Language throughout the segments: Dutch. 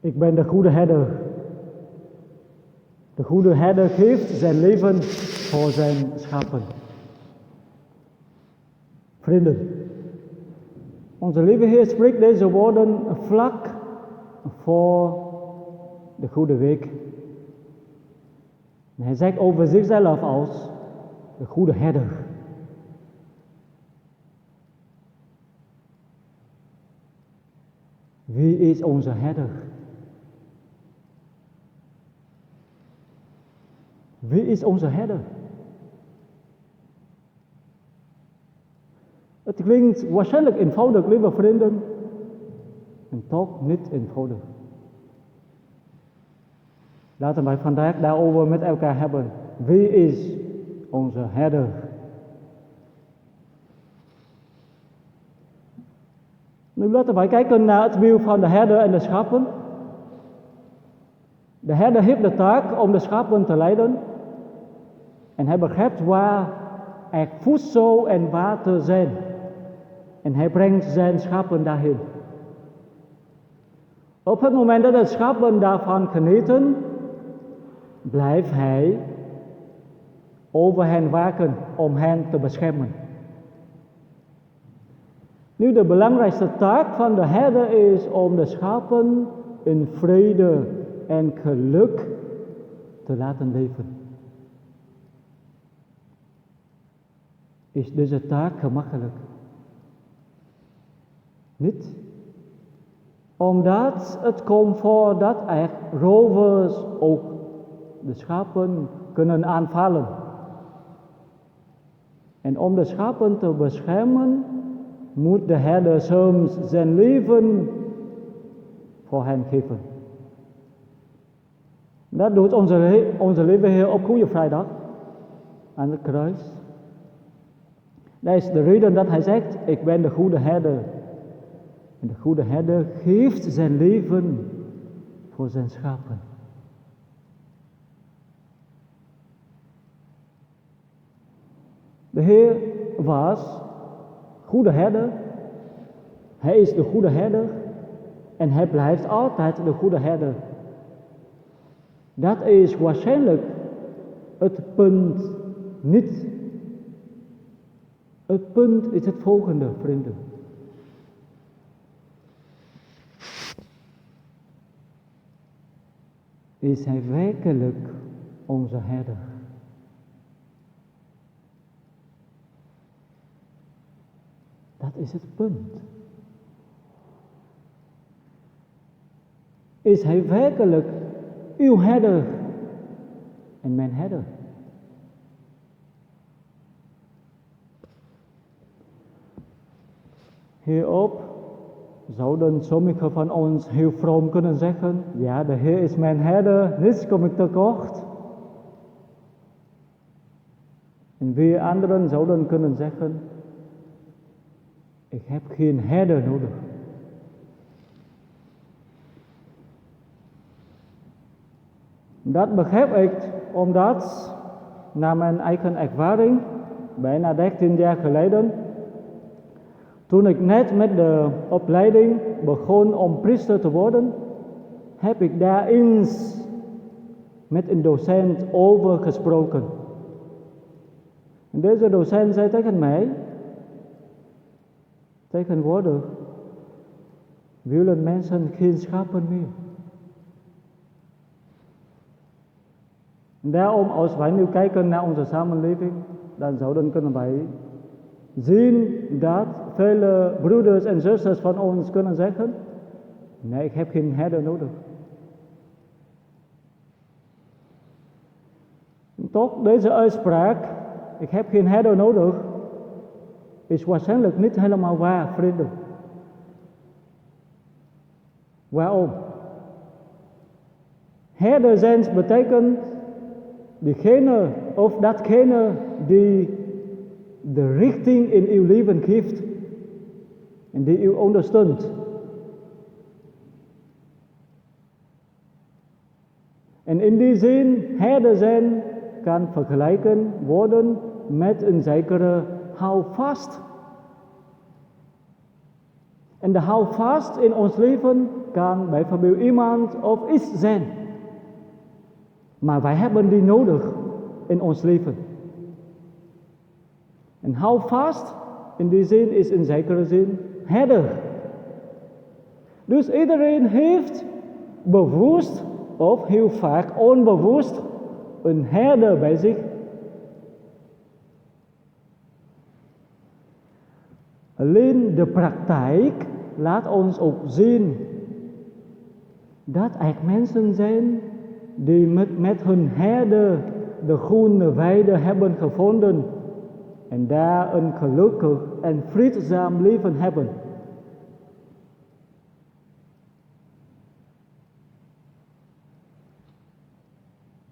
Ik ben de goede herder. De goede herder geeft zijn leven voor zijn schapen. Vrienden, onze lieve Heer spreekt deze woorden vlak voor de goede week. En hij zegt over zichzelf als de goede herder. Wie is onze herder? Wie is onze herder? Het klinkt waarschijnlijk eenvoudig, lieve vrienden, en toch niet eenvoudig. Laten wij vandaag daarover met elkaar hebben. Wie is onze herder? Nu laten wij kijken naar het beeld van de herder en de schapen. De herder heeft de taak om de schapen te leiden. En hij begrijpt waar er voedsel en water zijn. En hij brengt zijn schapen daarheen. Op het moment dat de schapen daarvan genieten, blijft hij over hen waken om hen te beschermen. Nu, de belangrijkste taak van de herder is om de schapen in vrede en geluk te laten leven. Is deze taak gemakkelijk? Niet. Omdat het komt voor dat er rovers ook de schapen kunnen aanvallen. En om de schapen te beschermen, moet de herder soms zijn leven voor hen geven. Dat doet onze lieve Heer op Goede Vrijdag aan het kruis. Dat is de reden dat hij zegt, ik ben de goede herder. En de goede herder geeft zijn leven voor zijn schapen. De Heer was goede herder. Hij is de goede herder. En hij blijft altijd de goede herder. Dat is waarschijnlijk het punt niet. Het punt is het volgende, vrienden. Is hij werkelijk onze herder? Dat is het punt. Is hij werkelijk uw herder en mijn herder? Hierop zouden sommigen van ons heel vroom kunnen zeggen, ja, de Heer is mijn herder, niets kom ik tekort. En weer anderen zouden kunnen zeggen, ik heb geen herder nodig. Dat begrijp ik omdat, naar mijn eigen ervaring, bijna 13 jaar geleden, toen ik net met de opleiding begon om priester te worden, heb ik daar eens met een docent over gesproken. En deze docent zei tegen mij, tegenwoordig willen mensen geen schapen meer. En daarom, als wij nu kijken naar onze samenleving, dan kunnen wij zien dat vele broeders en zusters van ons kunnen zeggen, nee, ik heb geen herder nodig. En toch, deze uitspraak, ik heb geen herder nodig, is waarschijnlijk niet helemaal waar, vrienden. Waarom? Herder zijn betekent diegene of datgene die de richting in uw leven geeft en die u ondersteunt. En in die zin, herder zijn kan vergelijken worden met een zekere houvast. En de houvast in ons leven kan bijvoorbeeld iemand of iets zijn. Maar wij hebben die nodig in ons leven. En houvast in die zin is in zekere zin herder. Dus iedereen heeft bewust of heel vaak onbewust een herder bij zich. Alleen de praktijk laat ons ook zien dat er mensen zijn die met hun herder de groene weide hebben gevonden en daar een gelukkig en vreedzaam leven hebben.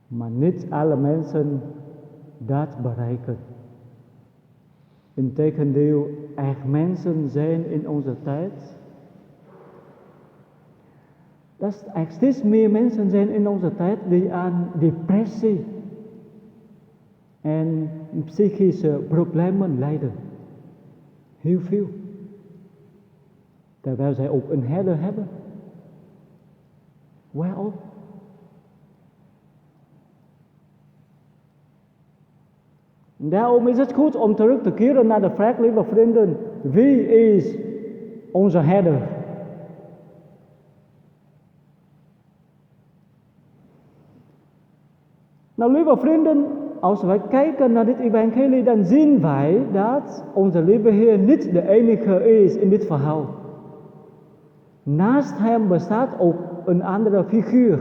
Maar niet alle mensen dat bereiken. Integendeel, er mensen zijn in onze tijd. Dat er steeds meer mensen zijn in onze tijd die aan depressie en psychische problemen lijden. Heel veel. Terwijl zij ook een herder hebben. Waarom? Daarom is het goed om terug te keren naar de vraag, lieve vrienden, wie is onze herder? Nou, lieve vrienden, als wij kijken naar dit evangelie, dan zien wij dat onze lieve Heer niet de enige is in dit verhaal. Naast hem bestaat ook een andere figuur.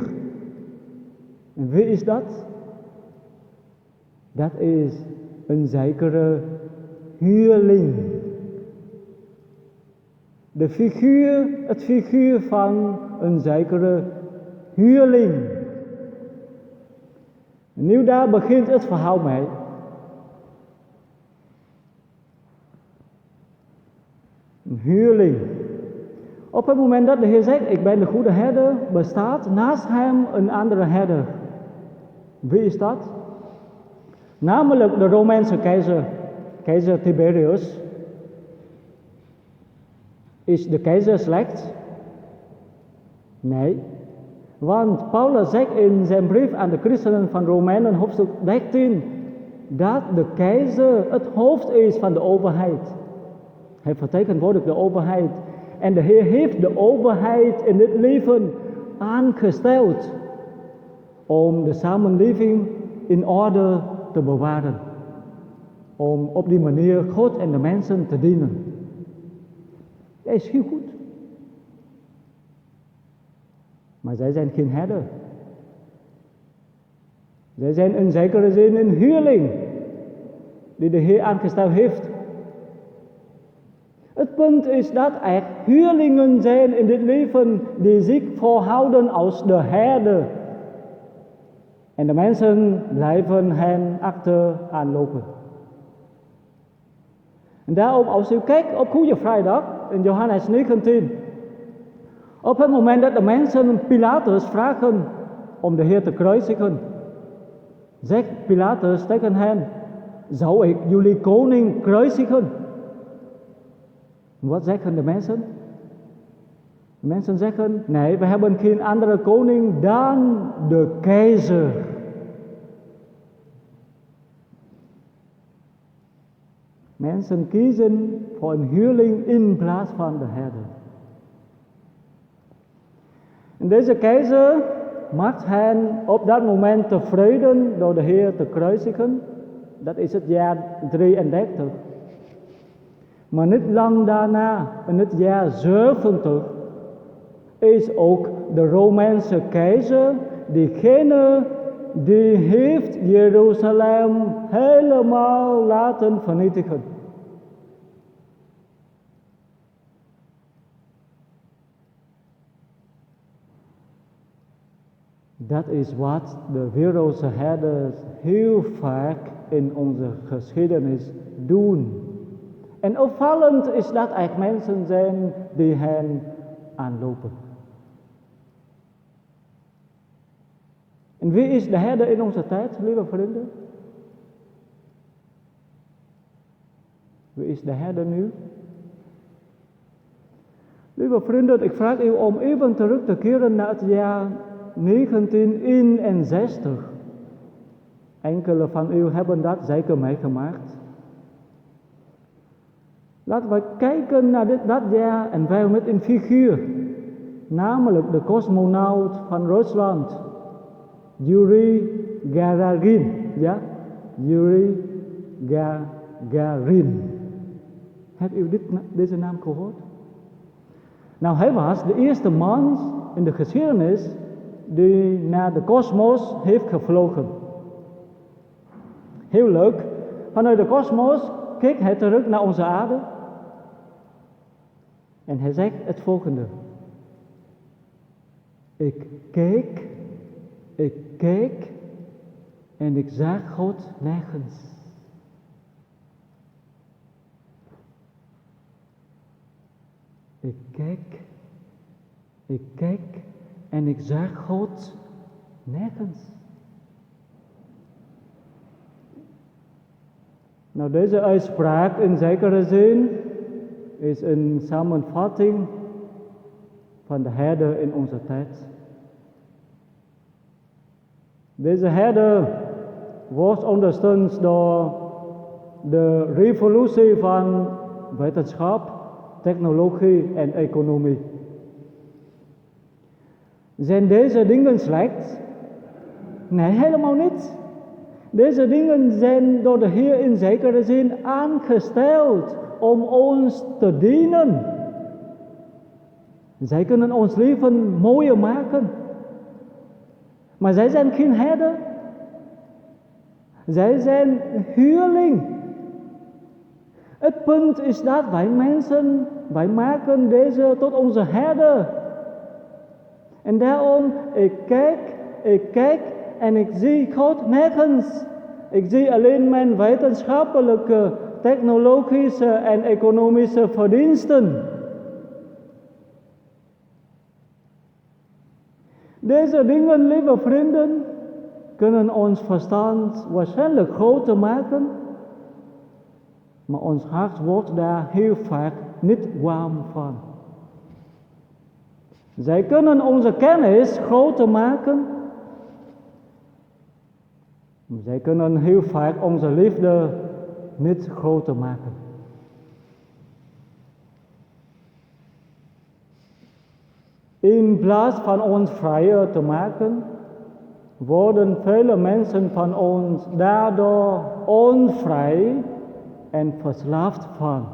En wie is dat? Dat is een zekere huurling. Het figuur van een zekere huurling. En nu daar begint het verhaal mee. Een huurling. Op het moment dat de Heer zegt, ik ben de goede herder, bestaat naast hem een andere herder. Wie is dat? Namelijk de Romeinse keizer Tiberius. Is de keizer slecht? Nee. Want Paulus zegt in zijn brief aan de christenen van Romeinen hoofdstuk 13 dat de keizer het hoofd is van de overheid. Hij vertegenwoordigt de overheid. En de Heer heeft de overheid in dit leven aangesteld om de samenleving in orde te bewaren. Om op die manier God en de mensen te dienen. Dat is heel goed. Maar zij zijn geen herder. Zij zijn in zekere zin een huurling die de Heer aangesteld heeft. Het punt is dat er huurlingen zijn in dit leven die zich voorhouden als de herder. En de mensen blijven hen achteraan lopen. En daarom, als u kijkt op Goede Vrijdag in Johannes 19. Op het moment dat de mensen Pilatus vragen om de Heer te kruisigen, zegt Pilatus tegen hen, zou ik jullie koning kruisigen? Wat zeggen de mensen? De mensen zeggen, nee, we hebben geen andere koning dan de keizer. Mensen kiezen voor een huurling in plaats van de herder. En deze keizer maakt hen op dat moment tevreden door de Heer te kruisigen. Dat is het jaar 33. Maar niet lang daarna, in het jaar 70, is ook de Romeinse keizer diegene die heeft Jeruzalem helemaal laten vernietigen. Dat is wat de wereldse herders heel vaak in onze geschiedenis doen. En opvallend is dat er mensen zijn die hen aanlopen. En wie is de herder in onze tijd, lieve vrienden? Wie is de herder nu? Lieve vrienden, ik vraag u om even terug te keren naar het jaar 1961. Enkele van u hebben dat zeker meegemaakt. Laten we kijken naar dat jaar en wij met een figuur. Namelijk de cosmonaut van Rusland. Yuri Gagarin. Ja? Yuri Gagarin. Hebt u deze naam gehoord? Nou, hij was de eerste man in de geschiedenis die naar de kosmos heeft gevlogen. Heel leuk. Vanuit de kosmos keek hij terug naar onze aarde. En hij zegt het volgende. Ik keek en ik zag God nergens. Ik keek en ik zag God nergens. Nou, deze uitspraak in zekere zin is een samenvatting van de herder in onze tijd. Deze herder wordt ondersteund door de revolutie van wetenschap, technologie en economie. Zijn deze dingen slecht? Nee, helemaal niet. Deze dingen zijn door de Heer in zekere zin aangesteld om ons te dienen. Zij kunnen ons leven mooier maken. Maar zij zijn geen herder. Zij zijn huurling. Het punt is dat wij maken deze tot onze herder. En daarom, ik kijk en ik zie God nergens. Ik zie alleen mijn wetenschappelijke, technologische en economische verdiensten. Deze dingen, lieve vrienden, kunnen ons verstand waarschijnlijk groter maken, maar ons hart wordt daar heel vaak niet warm van. Zij kunnen onze kennis groter maken, maar zij kunnen heel vaak onze liefde niet groter maken. In plaats van ons vrijer te maken, worden vele mensen van ons daardoor onvrij en verslaafd van.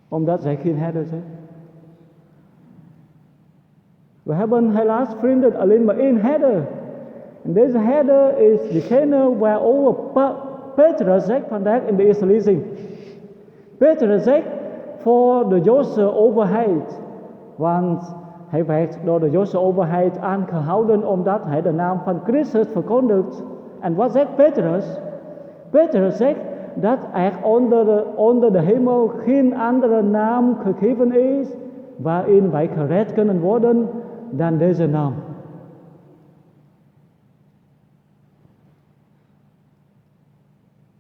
Omdat zij geen herder zijn. We hebben helaas, vrienden, alleen maar één herder. En deze herder is degene waarover Petrus zegt vandaag in de eerste lezing. Petrus zegt voor de Joodse overheid. Want hij werd door de Joodse overheid aangehouden omdat hij de naam van Christus verkondigt. En wat zegt Petrus? Petrus zegt dat er onder de hemel geen andere naam gegeven is waarin wij gered kunnen worden dan deze naam.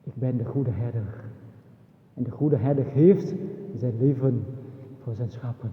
Ik ben de goede herder. En de goede herder geeft zijn leven voor zijn schapen.